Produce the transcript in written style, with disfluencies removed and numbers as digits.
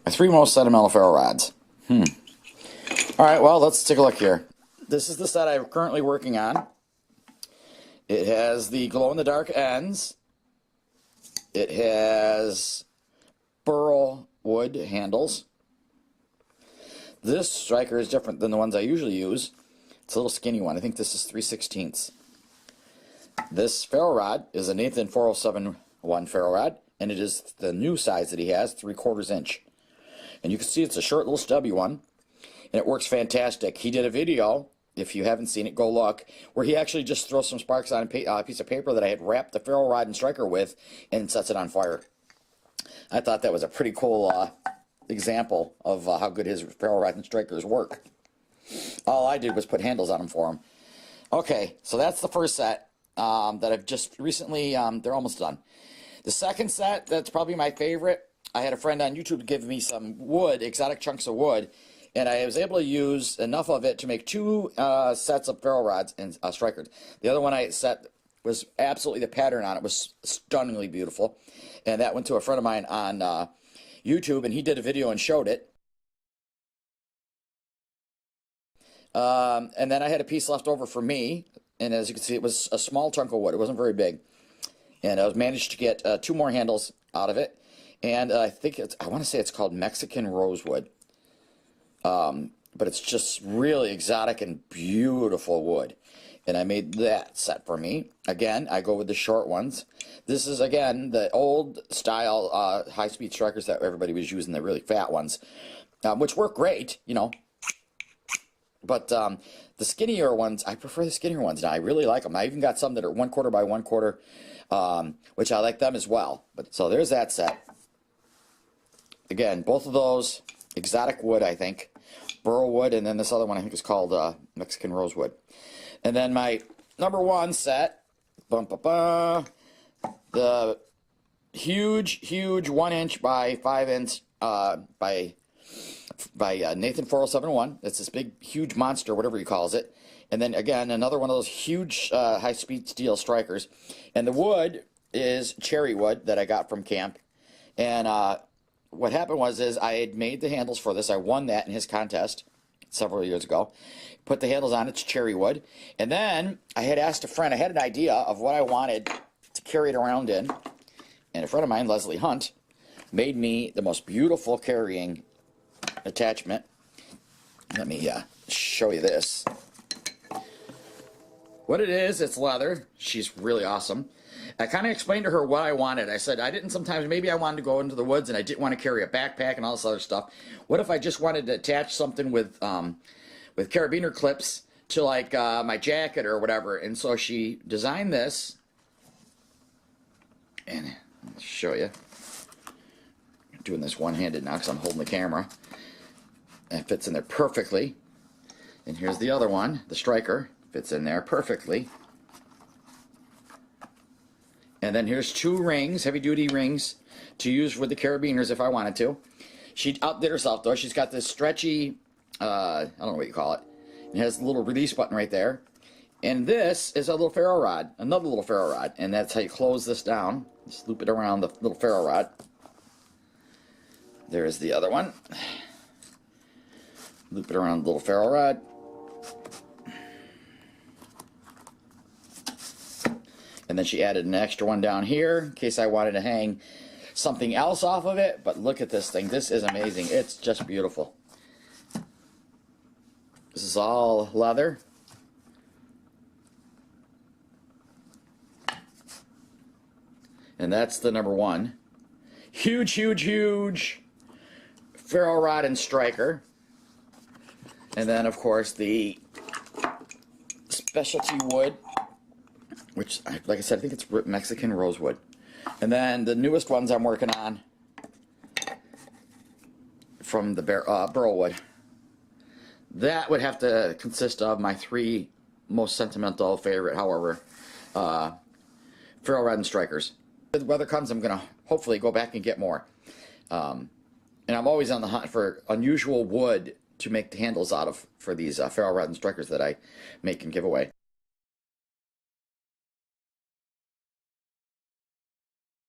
My three most sentimental ferro rods. Alright, well, let's take a look here. This is the set I'm currently working on. It has the glow-in-the-dark ends. It has burl wood handles. This striker is different than the ones I usually use. It's a little skinny one. I think this is 3/16. This ferro rod is a Nathan 4071 ferro rod, and it is the new size that he has, 3/4 inch. And you can see it's a short little stubby one, and it works fantastic. He did a video, if you haven't seen it, go look, where he actually just throws some sparks on a piece of paper that I had wrapped the ferro rod and striker with and sets it on fire. I thought that was a pretty cool example of how good his ferro rod and strikers work. All I did was put handles on them for him. Okay, so that's the first set that I've just recently, they're almost done. The second set, that's probably my favorite. I had a friend on YouTube give me some wood, exotic chunks of wood, and I was able to use enough of it to make two sets of ferro rods and strikers. The other one I set was absolutely, the pattern on it was stunningly beautiful, and that went to a friend of mine on YouTube, and he did a video and showed it. And then I had a piece left over for me, and as you can see, it was a small chunk of wood. It wasn't very big, and I managed to get two more handles out of it. And I think I want to say it's called Mexican rosewood. But it's just really exotic and beautiful wood. And I made that set for me. Again, I go with the short ones. This is, again, the old style high-speed strikers that everybody was using, the really fat ones, which work great, you know. But the skinnier ones, I prefer the skinnier ones now. I really like them. I even got some that are 1/4 by 1/4, which I like them as well. But so there's that set. Again, both of those, exotic wood, I think. Burl wood, and then this other one I think is called Mexican rosewood. And then my number one set, the huge 1" by 5" by Nathan 4071. It's this big, huge monster, whatever he calls it. And then again, another one of those huge high-speed steel strikers. And the wood is cherry wood that I got from camp. And what happened was I had made the handles for this. I won that in his contest several years ago. Put the handles on, it's cherry wood. And then I had asked a friend, I had an idea of what I wanted to carry it around in. And a friend of mine, Leslie Hunt, made me the most beautiful carrying attachment. Let me show you this. What it is, it's leather. She's really awesome. I kind of explained to her what I wanted. I said maybe I wanted to go into the woods and I didn't want to carry a backpack and all this other stuff. What if I just wanted to attach something with carabiner clips to like my jacket or whatever? And so she designed this, and I'll show you. I'm doing this one-handed now because I'm holding the camera. And it fits in there perfectly. And here's the other one, the striker, fits in there perfectly. And then here's two rings, heavy-duty rings, to use with the carabiners if I wanted to. She outdid herself, though. She's got this stretchy, I don't know what you call it. It has a little release button right there. And this is a little ferro rod, another little ferro rod. And that's how you close this down. Just loop it around the little ferro rod. There's the other one. Loop it around the little ferro rod. And then she added an extra one down here in case I wanted to hang something else off of it. But look at this thing. This is amazing. It's just beautiful. This is all leather. And that's the number one. Huge ferro rod and striker. And then, of course, the specialty wood, which, like I said, I think it's Mexican rosewood. And then the newest ones I'm working on from the burl wood. That would have to consist of my three most sentimental favorite, however, ferro rod and strikers. If the weather comes, I'm going to hopefully go back and get more. And I'm always on the hunt for unusual wood to make the handles out of for these ferro rod and strikers that I make and give away.